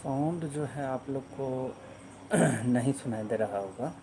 Sound जो है आप लोग को नहीं सुनाई दे रहा होगा।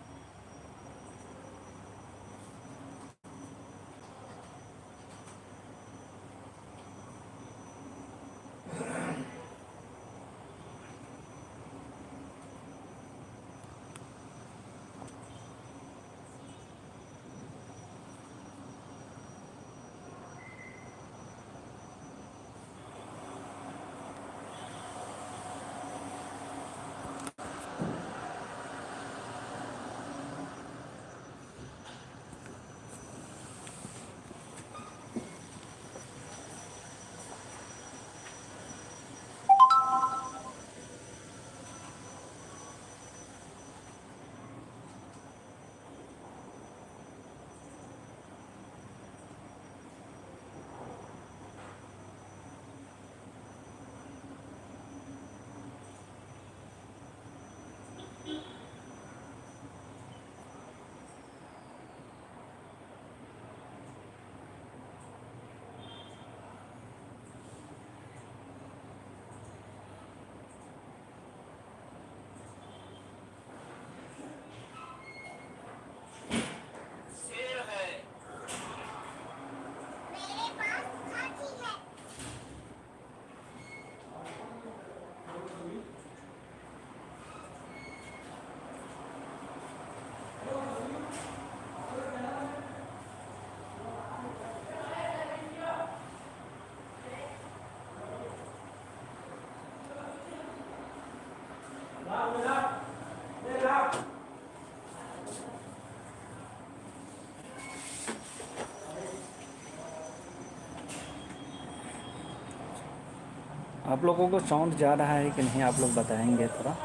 आप लोगों को साउंड जा रहा है कि नहीं, आप लोग बताएंगे थोड़ा।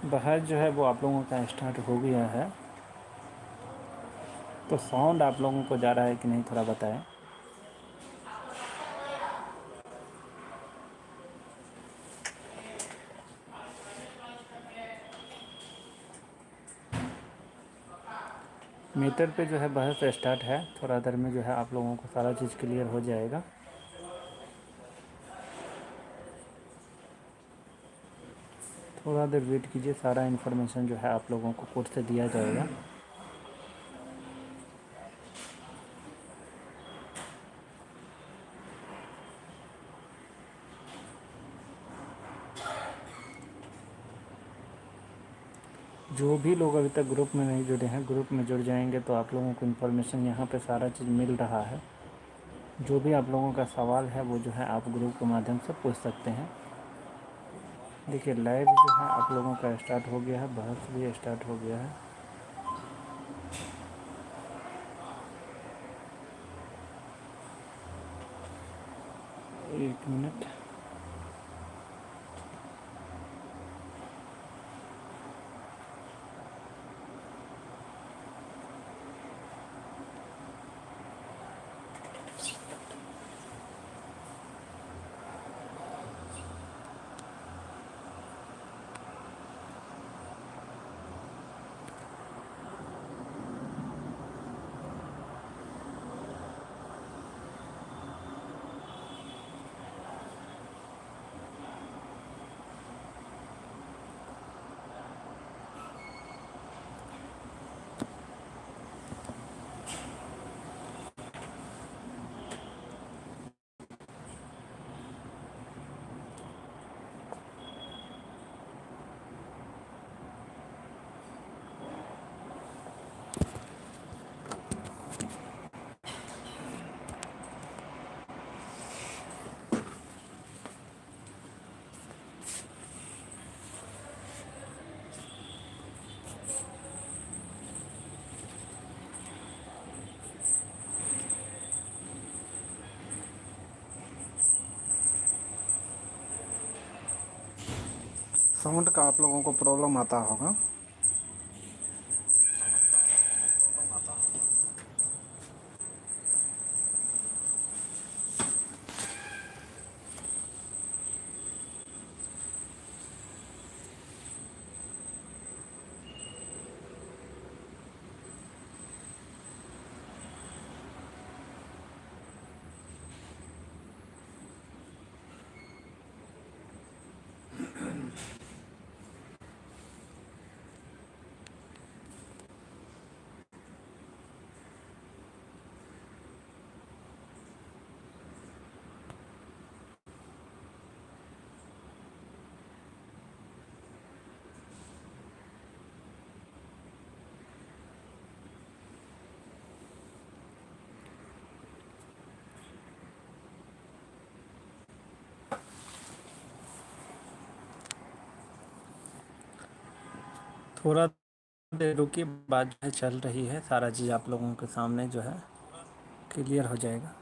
बहस जो है वो आप लोगों का स्टार्ट हो गया है, तो साउंड आप लोगों को जा रहा है कि नहीं थोड़ा बताएं। मीटर पे जो है बहस स्टार्ट है, थोड़ा देर में जो है आप लोगों को सारा चीज़ क्लियर हो जाएगा। थोड़ा देर वेट कीजिए, सारा इन्फॉर्मेशन जो है आप लोगों को कोर्ट से दिया जाएगा। जो भी लोग अभी तक ग्रुप में नहीं जुड़े हैं, ग्रुप में जुड़ जाएंगे तो आप लोगों को इन्फॉर्मेशन यहाँ पे सारा चीज़ मिल रहा है। जो भी आप लोगों का सवाल है वो जो है आप ग्रुप के माध्यम से पूछ सकते हैं। देखिए लाइव जो है आप लोगों का स्टार्ट हो गया है, बहस भी स्टार्ट हो गया है। एक मिनट। साउंड का आप लोगों को प्रॉब्लम आता होगा। थोड़ा देर रुकिए, बात जो है चल रही है, सारा चीज़ आप लोगों के सामने जो है क्लियर हो जाएगा।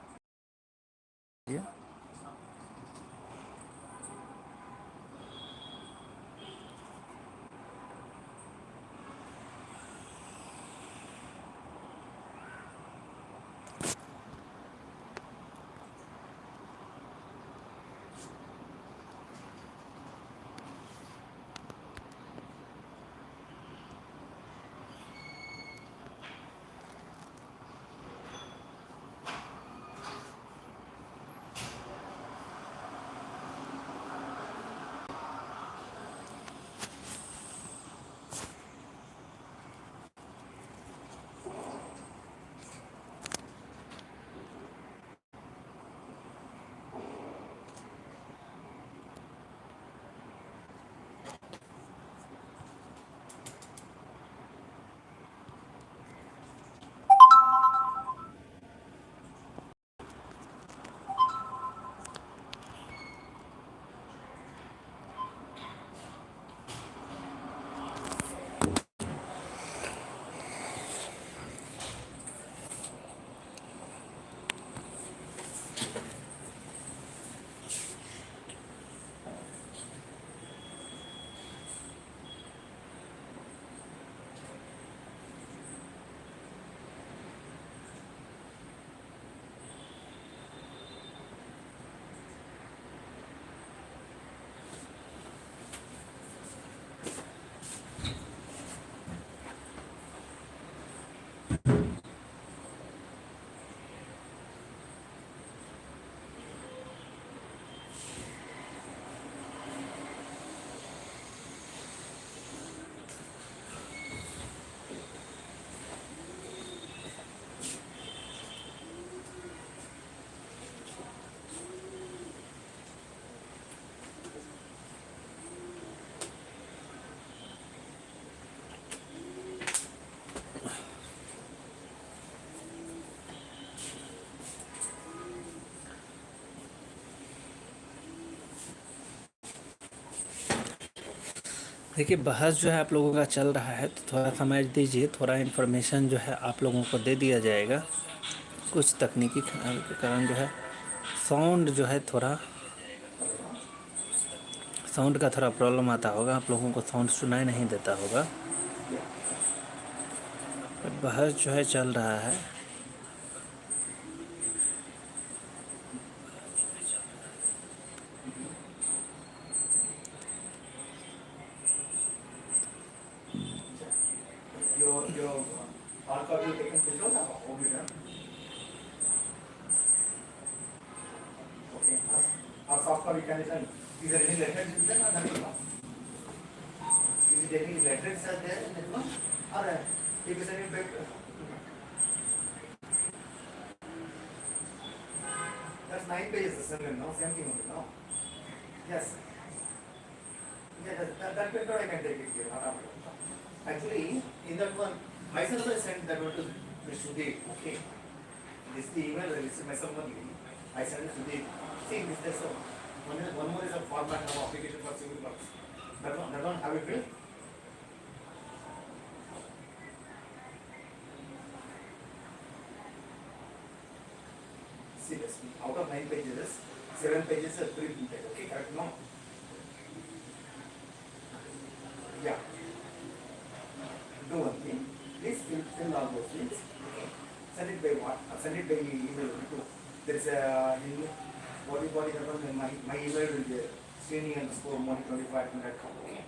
देखिए, बहस जो है आप लोगों का चल रहा है, तो थोड़ा समझ दीजिए, थोड़ा इन्फॉर्मेशन जो है आप लोगों को दे दिया जाएगा। कुछ तकनीकी खराबी के कारण जो है साउंड जो है थोड़ा साउंड का थोड़ा प्रॉब्लम आता होगा, आप लोगों को साउंड सुनाई नहीं देता होगा। बहस जो है चल रहा है। Your hard copy you taken print out or have you done? Okay. Our soft copy can be done. Is there any letters in them or nothing? Is it any letters are there in that one? Or if you send it back, that's 9 pages, isn't it? No, same thing only, no? Yes. Yeah, that print out I can take it here, not a problem. Actually, in that one, myself I sent that one to Sudeep. Okay. This is the email I received myself only. I sent it to Sudeep. See, this is one more is a format of application for civil works. That one have you filled? See this. Out of 9 pages, 7 pages are pre-printed. Okay, correct? No. Yeah. Do one thing. Please fill all those things. Okay. Send it by what? Send it by email. There is a what is that one? My email will be srini_money25@com. Okay.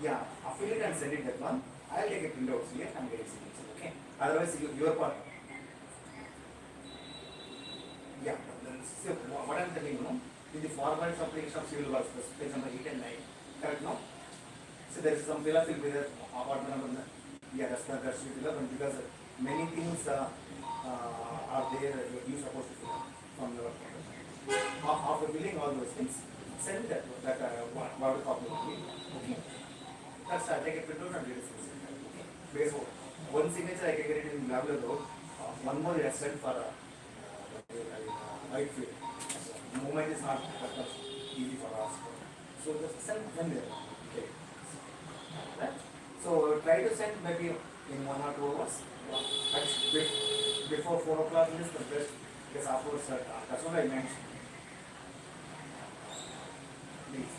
Yeah. Fill it and send it that one. I'll take a print out here and get it signature. Okay. Otherwise, your part. Yeah. So what I'm telling you, in the format application of civil works, page number 8 and 9. Correct? No. So there is some fill will be there, apartment number. Yeah, that's the fill up, because many things are there you supposed to fill up from your after filling all those things, send that word copy. Okay. That's take a print out and read it. Okay. Because one signature I can get it in blah blah blah. One more is sent for right field. Movement is not that much easy for us. So just send them there. Okay. Right? So try to send maybe in 1 or 2 hours. Before 4 o'clock is the best. Because afterwards, that's what I meant. Please.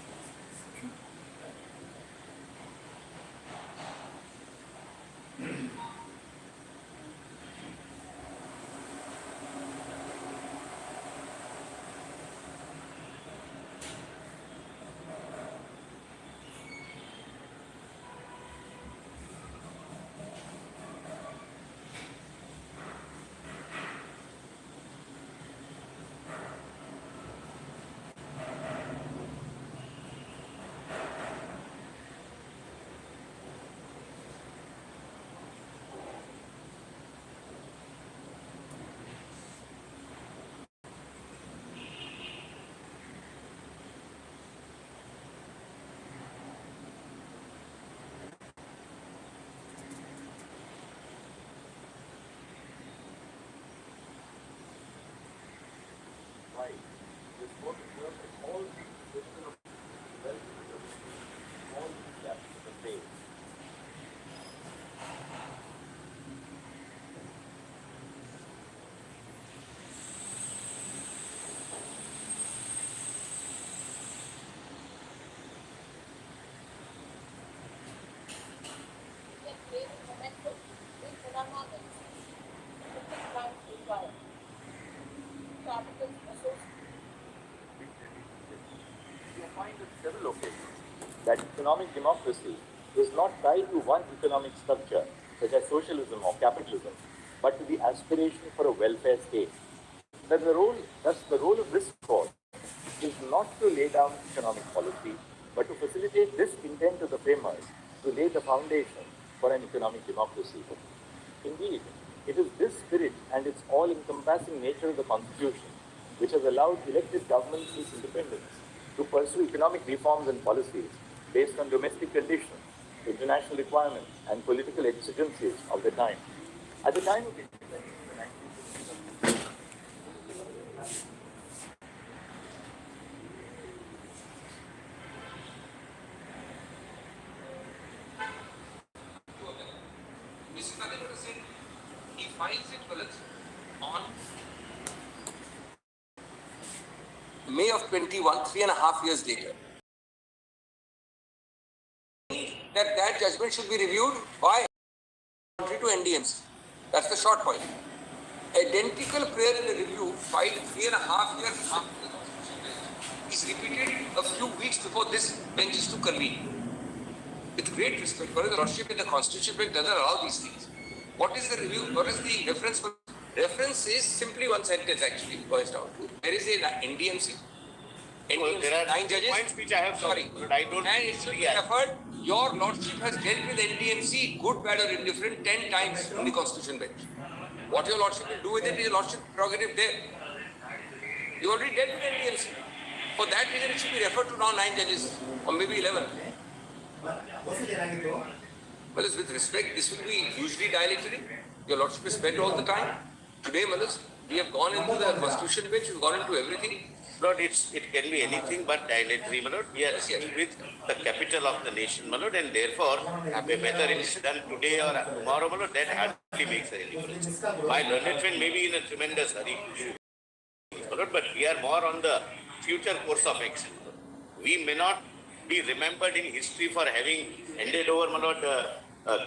Several occasions that economic democracy is not tied to one economic structure, such as socialism or capitalism, but to the aspiration for a welfare state. Thus, the role of this court is not to lay down economic policy, but to facilitate this intent of the framers to lay the foundation for an economic democracy. Indeed, it is this spirit and its all-encompassing nature of the Constitution which has allowed elected governments with independence to pursue economic reforms and policies based on domestic conditions, international requirements, and political exigencies of the time. At the time of independence, this is nothing but a sin. He finds it on May of 21, 3.5 years later. That judgment should be reviewed by to NDMC. That's the short point. Identical prayer in the review filed 3.5 years after the Constitution bench is repeated a few weeks before this bench is to convene. With great respect, the Lordship in the Constitution bench doesn't allow these things. What is the review? What is the reference? Reference is simply one sentence actually, boils down to. There is a NDMC. Well, there are 9 judges. points which I have Sorry. but I don't. And it should be referred. Your Lordship has dealt with NDMC, good, bad, or indifferent, 10 times in the Constitution bench. What your Lordship will do with it is your Lordship prerogative there. You already dealt with NDMC. For that reason, it should be referred to now 9 judges, or maybe 11. Well, with respect, this will be hugely dilatory. Your Lordship is spent all the time. Today, Malus, we have gone into the Constitution bench, we've gone into everything. Lord, it can be anything but dilatory, my lord. We are still with the capital of the nation, my lord, and therefore, whether it is done today or tomorrow, my lord, that hardly makes any difference. My learned friend may be in a tremendous hurry, my lord, but we are more on the future course of action. We may not be remembered in history for having handed over, my lord,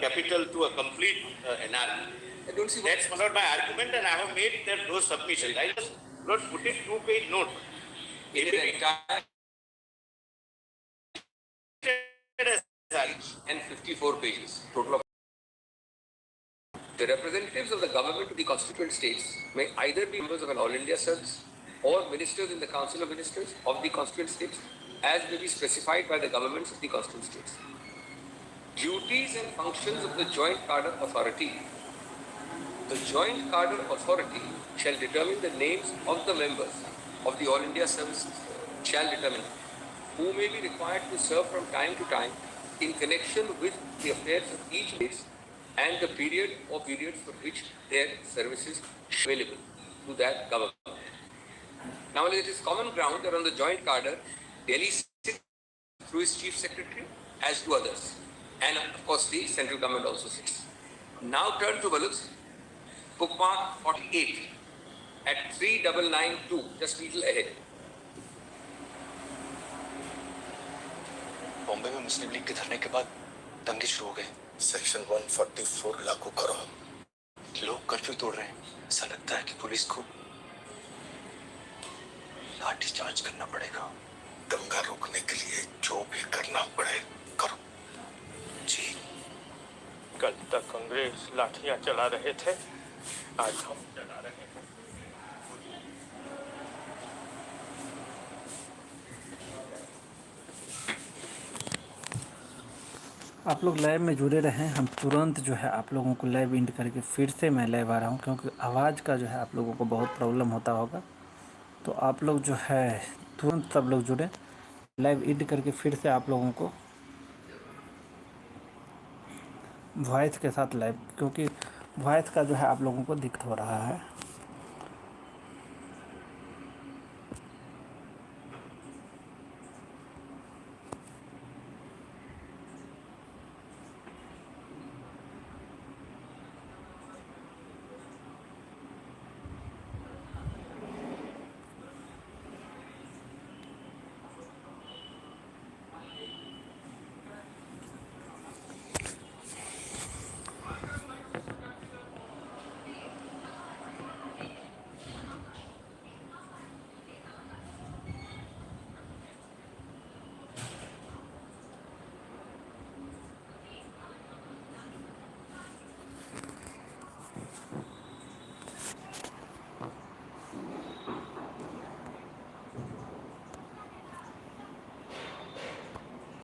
capital to a complete anarchy. I don't see That's, my lord, my argument, and I have made those submissions. I just, Lord, put it 2-page note. in the entire and 54 pages, total of. The representatives of the government of the constituent states may either be members of an All India service or ministers in the Council of Ministers of the constituent states, as may be specified by the governments of the constituent states. Duties and functions of the Joint Cadre Authority. The Joint Cadre Authority shall determine the names of the members of the All India services, shall determine who may be required to serve from time to time in connection with the affairs of each place and the period or periods for which their services are available to that government. Now, it is common ground that on the Joint Cadre, Delhi sits through his Chief Secretary, as do others, and of course the central government also sits. Now turn to Baluch, bookmark 48 at 3992, just a little ahead. Bombay में मुस्लिम league के धरने के बाद दंगे शुरू हो गए। Section 144 लागू करो। लोग कर्फ्यू तोड़ रहे हैं। ऐसा लगता है कि पुलिस को लाठीचार्ज करना पड़ेगा। दंगा रोकने के लिए जो भी करना पड़े करो। जी। कल तक अंग्रेज लाठियां चला रहे थे, आज हम चला रहे हैं। आप लोग लाइव में जुड़े रहें। हम तुरंत जो है आप लोगों को लाइव एंड करके फिर से मैं लाइव आ रहा हूँ, क्योंकि आवाज़ का जो है आप लोगों को बहुत प्रॉब्लम होता होगा। तो आप लोग जो है तुरंत सब लोग जुड़े, लाइव एंड करके फिर से आप लोगों को वॉइस के साथ लाइव, क्योंकि वॉइस का जो है आप लोगों को दिक्कत हो रहा है।